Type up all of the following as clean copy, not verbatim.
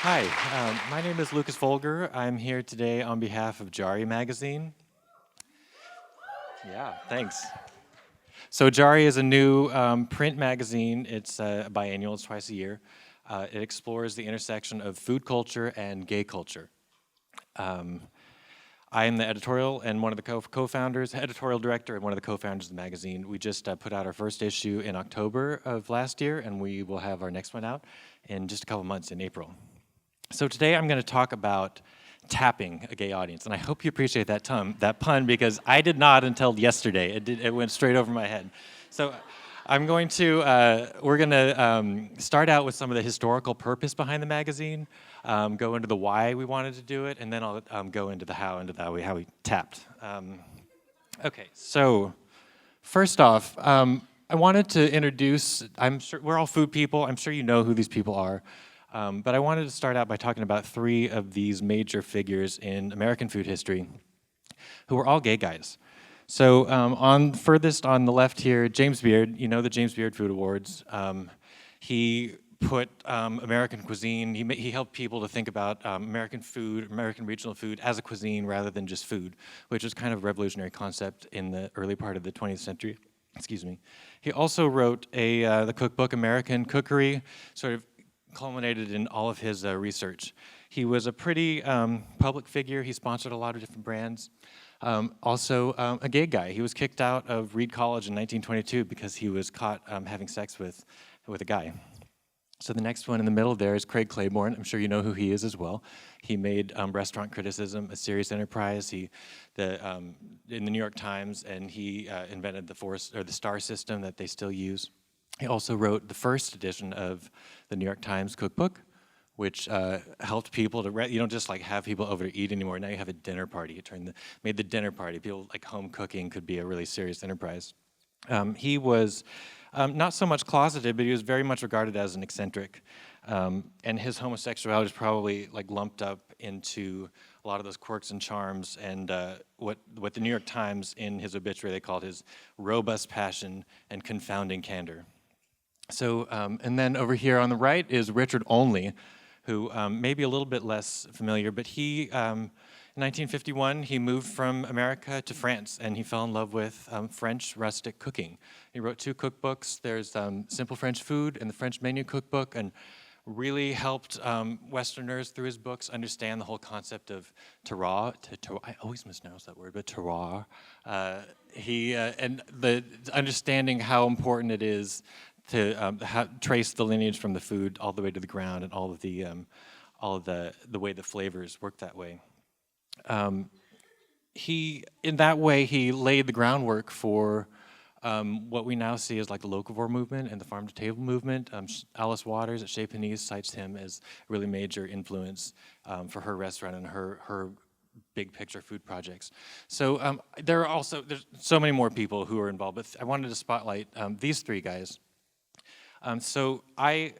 Hi, my name is Lukas Volger. I'm here today on behalf of Jarry magazine. Yeah, thanks. So Jarry is a new print magazine. It's biannual, it's twice a year. It explores the intersection of food culture and gay culture. I am the editorial and one of the co-founders, editorial director and one of the co-founders of the magazine. We just put out our first issue in October of last year, and we will have our next one out in just a couple months in April. So today I'm going to talk about tapping a gay audience, and I hope you appreciate that pun, because I did not until yesterday. It went straight over my head. So we're going to start out with some of the historical purpose behind the magazine, go into the why we wanted to do it, and then I'll go into the how, how we tapped. Okay, so first off, I wanted to introduce, I'm sure we're all food people, I'm sure you know who these people are. But I wanted to start out by talking about three of these major figures in American food history who were all gay guys. So furthest on the left here, James Beard, you know the James Beard Food Awards. He put American cuisine, he helped people to think about American food, American regional food as a cuisine rather than just food, which was kind of a revolutionary concept in the early part of the 20th century. Excuse me. He also wrote the cookbook American Cookery, sort of culminated in all of his research. He was a pretty public figure. He sponsored a lot of different brands. Also a gay guy. He was kicked out of Reed College in 1922 because he was caught having sex with a guy. So the next one in the middle there is Craig Claiborne. I'm sure you know who he is as well. He made restaurant criticism a serious enterprise. In the New York Times, and he invented the star system that they still use. He also wrote the first edition of the New York Times cookbook, which helped people to, you don't just like have people over to eat anymore. Now you have a dinner party. Made the dinner party. People like home cooking could be a really serious enterprise. He was not so much closeted, but he was very much regarded as an eccentric. And his homosexuality is probably like lumped up into a lot of those quirks and charms, and what the New York Times in his obituary they called his robust passion and confounding candor. So, and then over here on the right is Richard Olney, who may be a little bit less familiar, but in 1951, he moved from America to France, and he fell in love with French rustic cooking. He wrote two cookbooks. There's Simple French Food and the French Menu Cookbook, and really helped Westerners through his books understand the whole concept of terroir. I always mispronounce that word, but terroir. And the understanding how important it is to trace the lineage from the food all the way to the ground, and all of the way the flavors work that way. In that way, he laid the groundwork for what we now see as like the locavore movement and the farm-to-table movement. Alice Waters at Chez Panisse cites him as a really major influence for her restaurant and her big picture food projects. So there's so many more people who are involved, but I wanted to spotlight these three guys. So I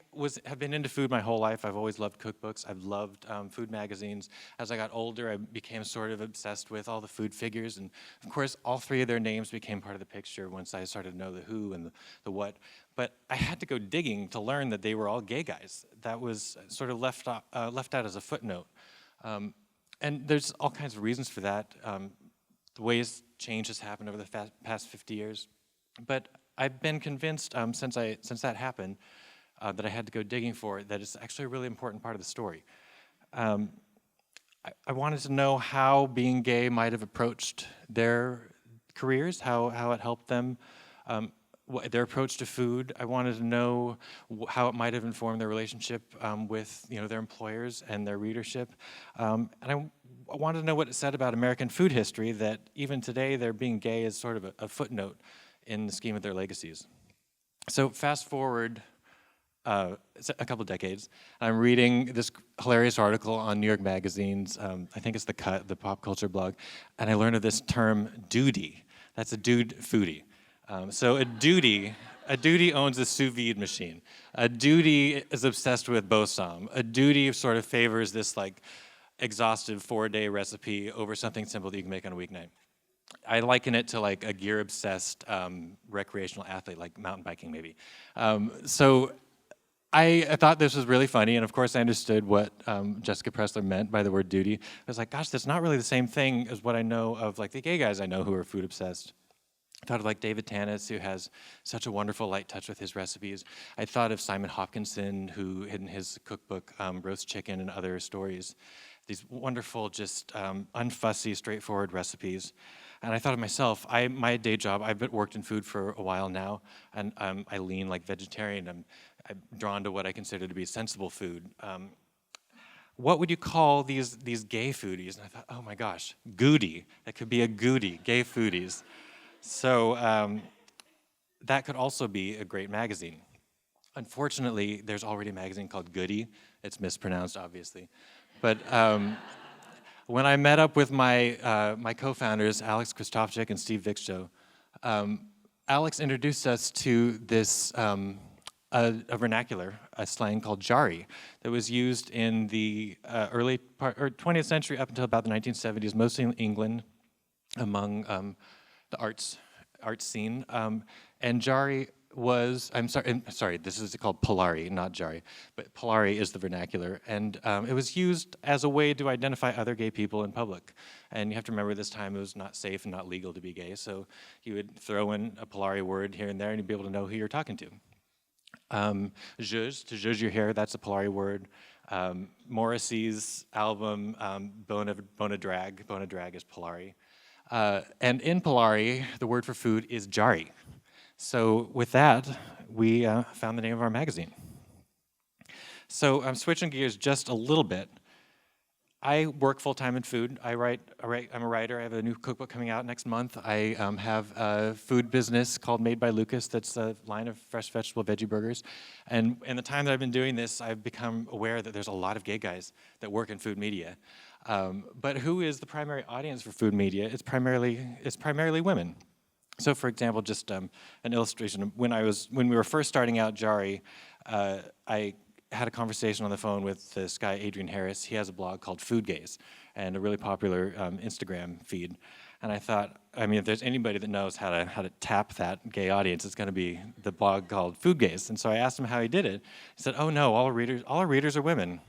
have been into food my whole life. I've always loved cookbooks. I've loved food magazines. As I got older, I became sort of obsessed with all the food figures. And of course, all three of their names became part of the picture once I started to know the who and the what. But I had to go digging to learn that they were all gay guys. That was sort of left out as a footnote. And there's all kinds of reasons for that. The ways change has happened over the past 50 years. But I've been convinced since that happened that I had to go digging for it, that it's actually a really important part of the story. I wanted to know how being gay might have approached their careers, how it helped them, their approach to food. I wanted to know how it might have informed their relationship with their employers and their readership. And I wanted to know what it said about American food history, that even today their being gay is sort of a footnote in the scheme of their legacies. So fast forward a couple of decades, I'm reading this hilarious article on New York Magazine's, I think it's The Cut, the pop culture blog, and I learned of this term, duty. That's a dude foodie. So a duty owns a sous vide machine. A duty is obsessed with bosom. A duty sort of favors this like exhaustive 4-day recipe over something simple that you can make on a weeknight. I liken it to like a gear-obsessed recreational athlete, like mountain biking maybe. So I thought this was really funny, and of course I understood what Jessica Pressler meant by the word duty. I was like, gosh, that's not really the same thing as what I know of like the gay guys I know who are food obsessed. I thought of like David Tanis, who has such a wonderful light touch with his recipes. I thought of Simon Hopkinson, who in his cookbook, Roast Chicken and Other Stories, these wonderful, just unfussy, straightforward recipes. And I thought of myself, my day job, I've worked in food for a while now, and I lean like vegetarian. I'm drawn to what I consider to be sensible food. What would you call these gay foodies? And I thought, oh my gosh, goody. That could be a goody, gay foodies. So that could also be a great magazine. Unfortunately, there's already a magazine called Goody. It's mispronounced, obviously. But when I met up with my my co-founders, Alex Kristofczyk and Steve Viksjo, Alex introduced us to this a vernacular, a slang called Jarry, that was used in the early part, or 20th century up until about the 1970s, mostly in England, among the art scene. And Jarry was, I'm sorry, this is called Polari, not Jarry, but Polari is the vernacular, and it was used as a way to identify other gay people in public. And you have to remember this time it was not safe and not legal to be gay, so you would throw in a Polari word here and there and you'd be able to know who you're talking to. Zhuzh, to zhuzh your hair, that's a Polari word. Morrissey's album, Bona Drag is Polari. And in Polari, the word for food is Jarry. So with that, we found the name of our magazine. So I'm switching gears just a little bit. I work full-time in food. I'm a writer. I have a new cookbook coming out next month. I have a food business called Made by Lukas that's a line of fresh vegetable veggie burgers. And in the time that I've been doing this, I've become aware that there's a lot of gay guys that work in food media. But who is the primary audience for food media? It's primarily women. So for example, just an illustration. When we were first starting out Jarry, I had a conversation on the phone with this guy, Adrian Harris. He has a blog called Food Gaze and a really popular Instagram feed. And I thought, I mean, if there's anybody that knows how to tap that gay audience, it's going to be the blog called Food Gaze. And so I asked him how he did it. He said, oh no, all our readers are women.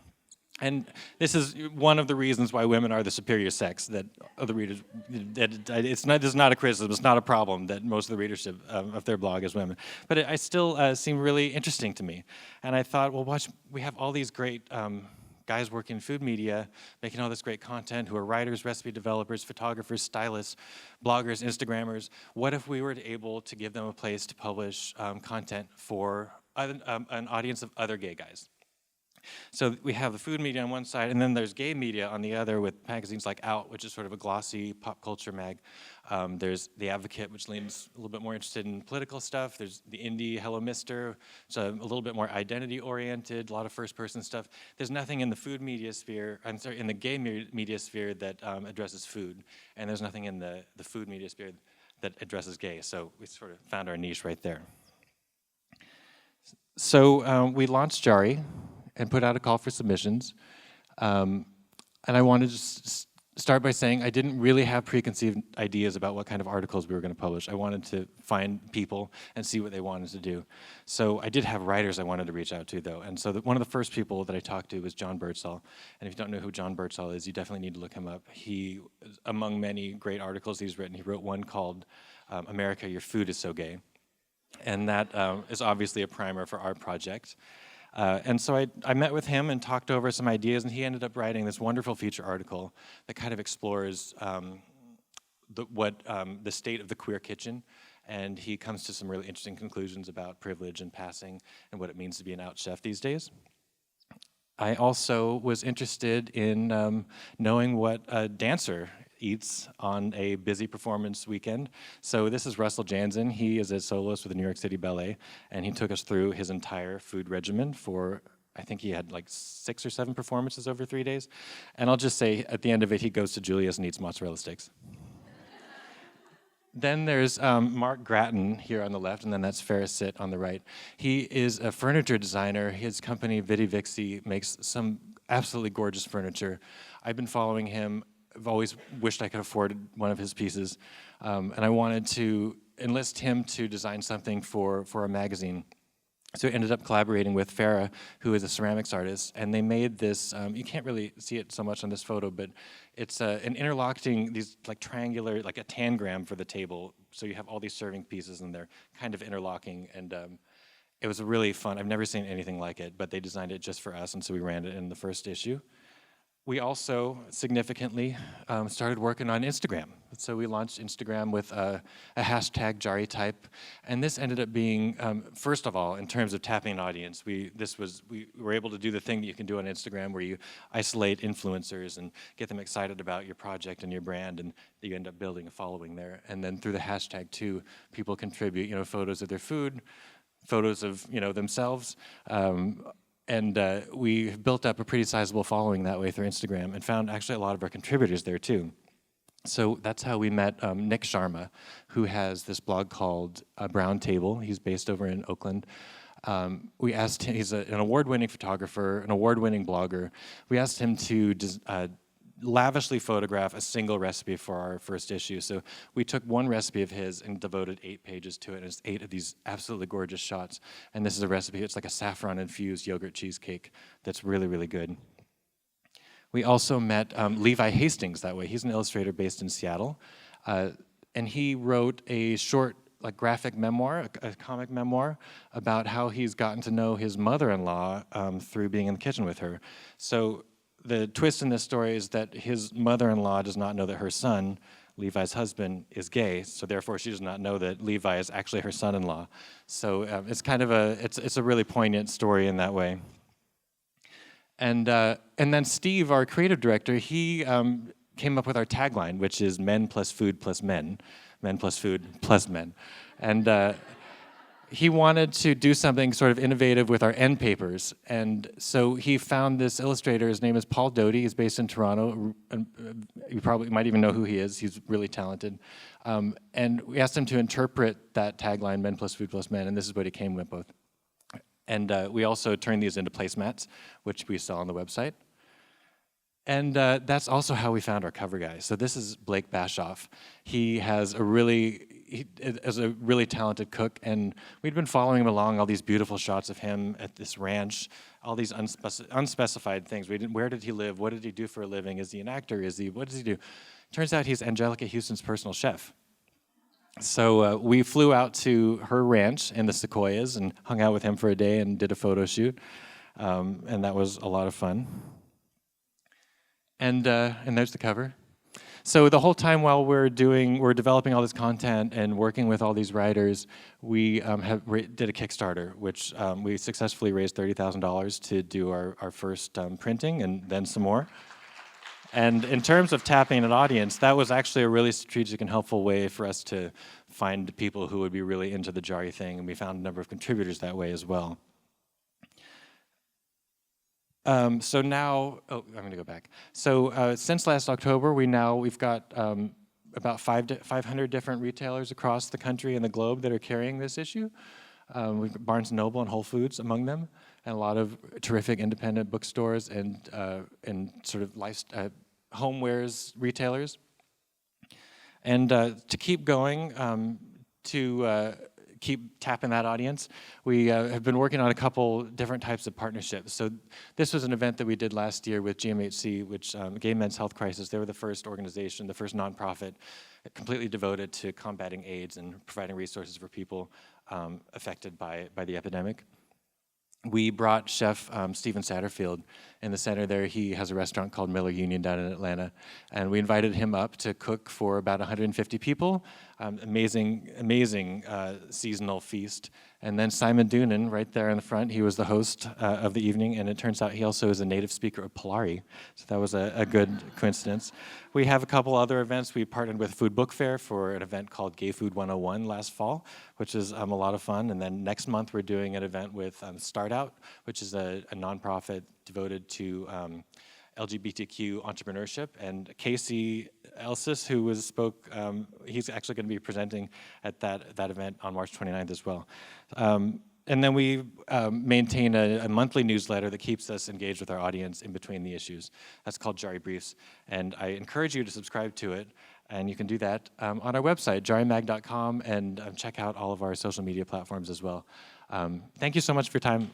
And this is one of the reasons why women are the superior sex, that other readers, this is not a criticism, it's not a problem that most of the readership of their blog is women. But it still seemed really interesting to me. And I thought, well, watch, we have all these great guys working in food media, making all this great content, who are writers, recipe developers, photographers, stylists, bloggers, Instagrammers. What if we were able to give them a place to publish content for an audience of other gay guys? So we have the food media on one side, and then there's gay media on the other with magazines like Out, which is sort of a glossy pop culture mag. There's The Advocate, which leans a little bit more interested in political stuff. There's the indie Hello Mister, so a little bit more identity-oriented, a lot of first-person stuff. There's nothing in the food media sphere, in the gay media sphere that addresses food, and there's nothing in the food media sphere that addresses gay, so we sort of found our niche right there. So we launched Jarry and put out a call for submissions. And I wanted to start by saying I didn't really have preconceived ideas about what kind of articles we were going to publish. I wanted to find people and see what they wanted to do. So I did have writers I wanted to reach out to, though. And so one of the first people that I talked to was John Birdsall. And if you don't know who John Birdsall is, you definitely need to look him up. He, among many great articles he's written, he wrote one called America, Your Food is So Gay. And that is obviously a primer for our project. And so I met with him and talked over some ideas, and he ended up writing this wonderful feature article that kind of explores the state of the queer kitchen, and he comes to some really interesting conclusions about privilege and passing and what it means to be an out chef these days. I also was interested in knowing what a dancer eats on a busy performance weekend. So this is Russell Jansen. He is a soloist with the New York City Ballet, and he took us through his entire food regimen for, I think he had like 6 or 7 performances over 3 days. And I'll just say, at the end of it, he goes to Julius and eats mozzarella sticks. Then there's Mark Grattan here on the left, and then that's Ferris Sitt on the right. He is a furniture designer. His company, Vidi Vixi, makes some absolutely gorgeous furniture. I've been following him. I've always wished I could afford one of his pieces, and I wanted to enlist him to design something for a magazine. So we ended up collaborating with Farah, who is a ceramics artist, and they made this, you can't really see it so much on this photo, but it's an interlocking, these like triangular, like a tangram for the table. So you have all these serving pieces and they're kind of interlocking, and it was really fun. I've never seen anything like it, but they designed it just for us, and so we ran it in the first issue. We also significantly started working on Instagram. So we launched Instagram with a hashtag Jarry type, and this ended up being, first of all, in terms of tapping an audience, we were able to do the thing that you can do on Instagram where you isolate influencers and get them excited about your project and your brand, and you end up building a following there. And then through the hashtag too, people contribute, photos of their food, photos of themselves. And we built up a pretty sizable following that way through Instagram and found actually a lot of our contributors there too. So that's how we met Nick Sharma, who has this blog called Brown Table. He's based over in Oakland. We asked him, he's an award-winning photographer, an award-winning blogger. We asked him to lavishly photograph a single recipe for our first issue. So we took one recipe of his and devoted 8 pages to it, and it's 8 of these absolutely gorgeous shots. And this is a recipe, it's like a saffron-infused yogurt cheesecake that's really, really good. We also met Levi Hastings that way. He's an illustrator based in Seattle. And he wrote a short graphic memoir, a comic memoir, about how he's gotten to know his mother-in-law through being in the kitchen with her. So the twist in this story is that his mother-in-law does not know that her son, Levi's husband, is gay, so therefore she does not know that Levi is actually her son-in-law. So it's kind of it's a really poignant story in that way. And then Steve, our creative director, he came up with our tagline, which is men plus food plus men plus food plus men. And he wanted to do something sort of innovative with our end papers, and so he found this illustrator. His name is Paul Doty. He's based in Toronto. You probably might even know who he is. He's really talented. And we asked him to interpret that tagline, men plus food plus men, and this is what he came up with. And we also turned these into placemats, which we sell on the website. And that's also how we found our cover guy. So this is Blake Bashoff. He is a really talented cook, and we'd been following him along, all these beautiful shots of him at this ranch, all these unspecified things. Where did he live? What did he do for a living? Is he an actor? What does he do? Turns out he's Angelica Houston's personal chef. So we flew out to her ranch in the Sequoias and hung out with him for a day and did a photo shoot, and that was a lot of fun. And there's the cover. So the whole time while we're developing all this content and working with all these writers, we did a Kickstarter, which we successfully raised $30,000 to do our first printing and then some more. And in terms of tapping an audience, that was actually a really strategic and helpful way for us to find people who would be really into the Jarry thing, and we found a number of contributors that way as well. So now, I'm going to go back. So since last October, we've got about 500 different retailers across the country and the globe that are carrying this issue. We've got Barnes & Noble and Whole Foods among them, and a lot of terrific independent bookstores and sort of homewares retailers. And to keep going, keep tapping that audience, we have been working on a couple different types of partnerships. So this was an event that we did last year with GMHC, which Gay Men's Health Crisis. They were the first organization, the first nonprofit, completely devoted to combating AIDS and providing resources for people affected by the epidemic. We brought Chef Stephen Satterfield in the center there. He has a restaurant called Miller Union down in Atlanta, and we invited him up to cook for about 150 people. Amazing seasonal feast. And then Simon Doonan, right there in the front, he was the host of the evening, and it turns out he also is a native speaker of Polari, so that was a good coincidence. We have a couple other events. We partnered with Food Book Fair for an event called Gay Food 101 last fall, which is a lot of fun. And then next month we're doing an event with Start Out, which is a nonprofit devoted to LGBTQ entrepreneurship. And Casey Elsis, who spoke, he's actually going to be presenting at that event on March 29th as well. And then we maintain a monthly newsletter that keeps us engaged with our audience in between the issues. That's called Jarry Briefs. And I encourage you to subscribe to it. And you can do that on our website, jarrymag.com, and check out all of our social media platforms as well. Thank you so much for your time.